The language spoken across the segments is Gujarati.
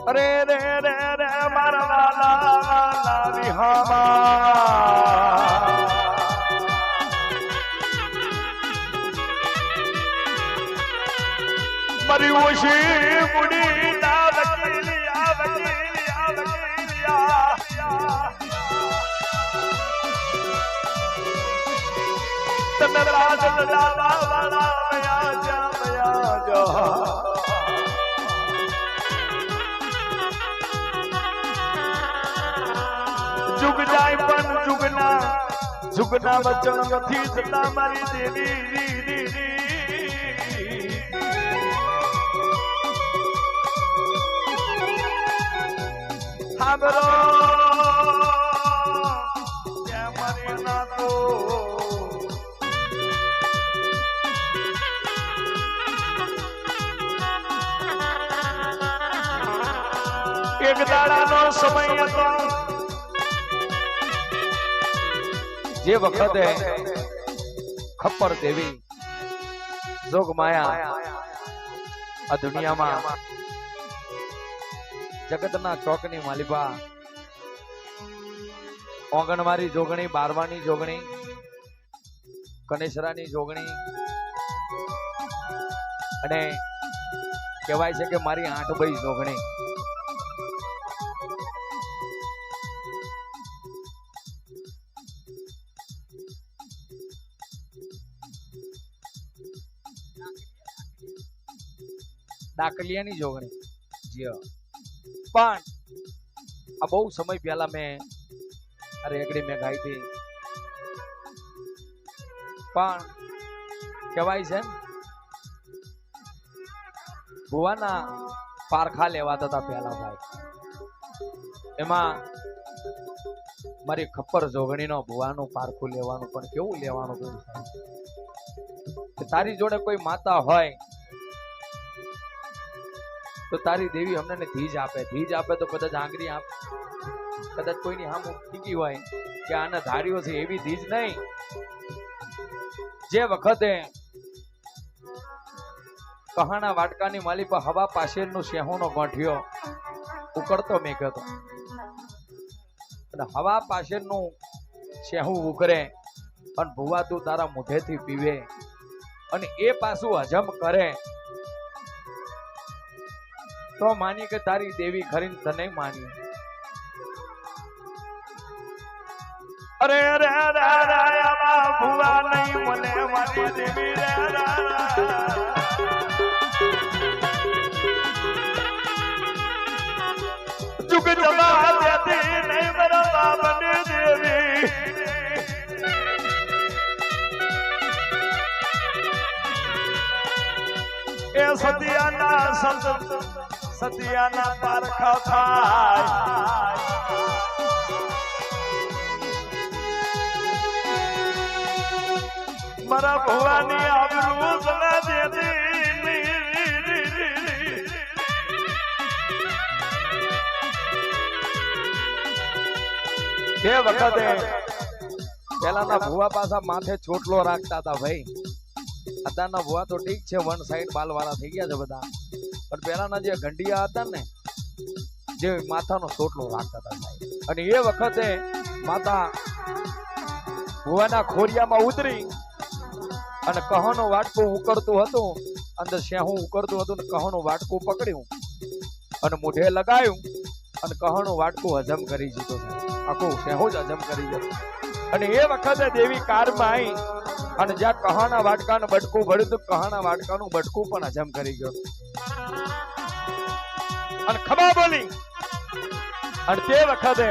અરે રે રે રે મારા વાલા વિહામા મરી ઓછી બુડી ના વકીલિયા તમે રાજ દાદા વાલા મયા જા જુગ જાય પણ જુગના વચન નથી જતા મારી દેવી સાંભળો ત્યાં મારી ના તો એક દાડાનો સમય હતો જે વખતે ખપ્પર દેવી જોગ માયા આ દુનિયામાં જગતના ચોકની માલિબા ઓંગણવારી જોગણી, બારવાની જોગણી, કનેસરાની જોગણી અને કહેવાય છે કે મારી 8 બઈ જોગણી ડાકલિયાની જોગણી પણ આ બહુ સમય પહેલા મેં રેગડી મેં ગાઈ હતી પણ કહેવાય છે ભુવાના પારખા લેવાતા હતા પહેલા ભાઈ એમાં મારી ખપ્પર જોગણીનો ભુવાનું પારખું લેવાનું પણ કેવું લેવાનું કે તારી જોડે કોઈ માતા હોય તો તારી દેવી અમને ધીજ આપે તો કદાચ આંગળી આપ કદાચ કોઈની હામ ઠીકી હોય કે આને ધાર્યો છે એવી ધીજ નહીં. જે વખતે કહાણા વાટકાની માલી પર હવા પાછળનો શેહોનો ગોઠિયો ઉકળતો મેઘ હતો અને હવા પાછળનું શેહું ઉકરે અને ભુવા તું તારા મોઢેથી પીવે અને એ પાછું હજમ કરે તો માની કે તારી દેવી ખરીને તને માની. અરે રે રે રે આવા ભુવા નહીં મને મારી દેવી રે જુગ જમા દેતી નહીં મારા બાપની દેવી એ સતિયાના સંત સતિયાના પારખા થાય મારા ભુવાની આબરૂ સના દેતી એ વખતે પેલાના ભુવા પાછા માથે ચોટલો રાખતા હતા ભાઈ. અત્યારના ભુવા તો ઠીક છે વન સાઈડ બાલ વાળા થઈ ગયા છે બધા પણ પેલાના જે ગંડિયા હતા ને જે માથાનો ચોટલો રાખતા હતા સાહેબ અને એ વખતે માતા ભુવાના ખોરિયામાં ઉતરી અને કહોનું વાટકું ઉકળતું હતું અંદર શેહું ઉકળતું હતું ને કહોનું વાટકું પકડ્યું અને મોઢે લગાવ્યું અને કહોનું વાટકું હજમ કરી દીધું આખું શેહું જ હજમ કરી દીધું અને એ વખતે દેવી કારમાં આવી અને જ્યાં કહાના વાટકાનું બટકું ભર્યું તો કહાના વાટકાનું બટકું પણ હજમ કરી ગયો અને ખબા બોલી અને તે વખતે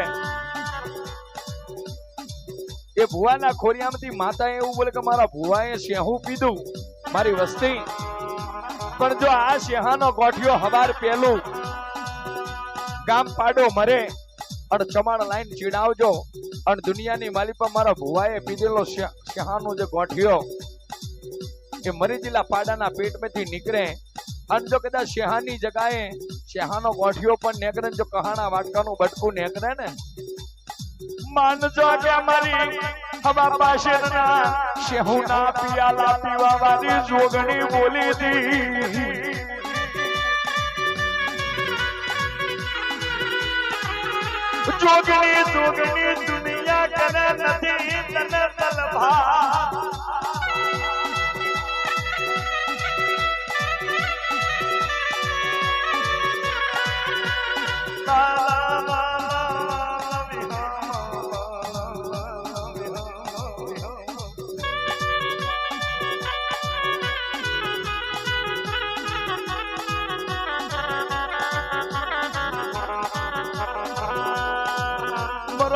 એ ભુવાના ખોરિયામાંથી માતાએ એવું બોલે કે મારા ભુવાએ શેહું પીધું મારી વસ્તી પણ જો આ શેહાનો ગોઠિયો હવાર પેલું ગામ પાડો મરે અને ચમાણ લાઈન ચીડાવજો અને દુનિયાની માલી પર મારા ભુવાએ પીધેલો શેહાનો જે ગોઠિયો એ મરી જિલ્લા પાડાના પેટમાંથી નીકળે અને જો કદાચ શેહાની જગાએ શેહાનો ગોઠિયો પણ નીકળે જો કહાના વાટકાનું બટકું નીકળે ને માનજો કે અમારી હવા પાછળના શેહુના પિયાલા પીવાવાની જોગણી બોલી હતી જોગણી જોગણી દુનિયા કરે નથી તને તલભા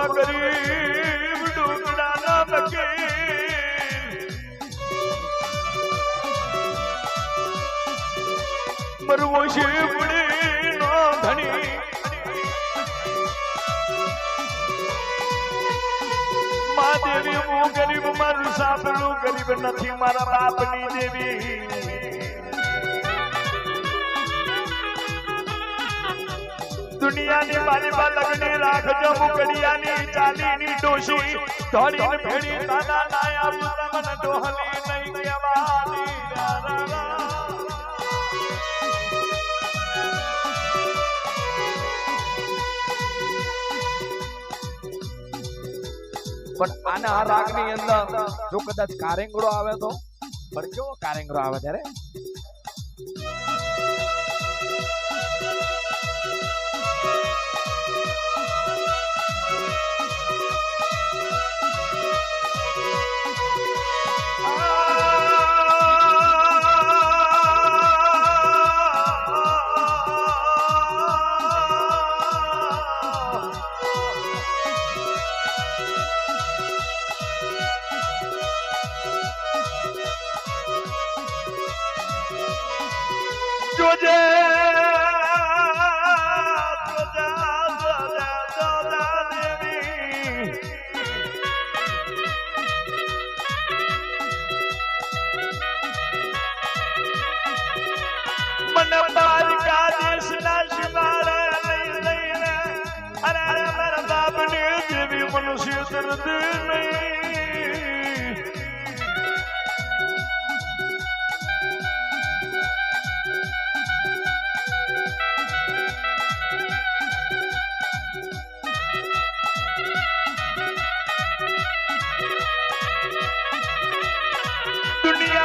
ગરીબ ડુંગરાના વકીલ મરવો શેવડીનો ધણી મા દેવી હું ગરીબ મારું સાંભળું ગરીબ નથી મારા બાપની દેવી દુનિયાની મારી બા લગની રાખજો મુકડિયાની ચાલીની ડોશી ધોરીને ભેડી નાના નાયા પુતમન ડોહલી નહીં કહેવાની પણ આના આ રાગની અંદર જો કદાચ કારેંગડો આવે તો પણ કેવો કારેંગડો આવે ત્યારે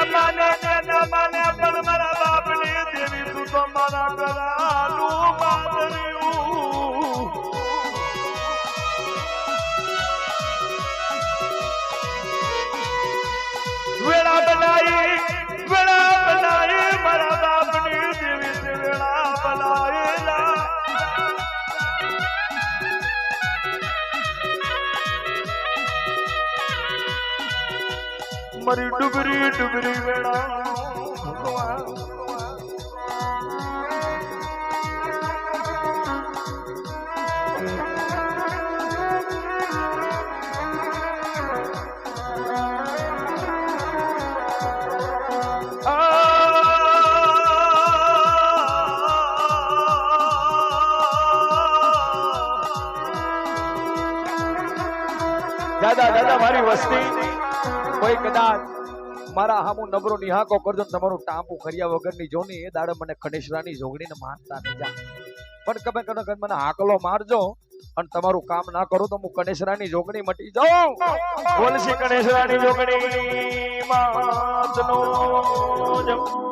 माने न माने पण मारा बापनी देवी तू तो मारा करालू मादरियू वेड़ा बनाई मारा बापनी देवी से वेड़ा बनाएला मरी डुबरी डुबरी वेड़ा दादा दादा मारी वस्ती कोई कदाच मारा हामू नबरो निहाको करजो तमारू टांपू खरिया वगरनी जोनी ए दाड़े मने खनेशरानी जोगणीने मारता नहीं जा पण कबे कने मने हाकलो मारजो अन तमारू काम ना करो तो मु कनेशरानी जोगणी मटी जाऊं बोलसी कनेशरानी जोगणी मातनो जब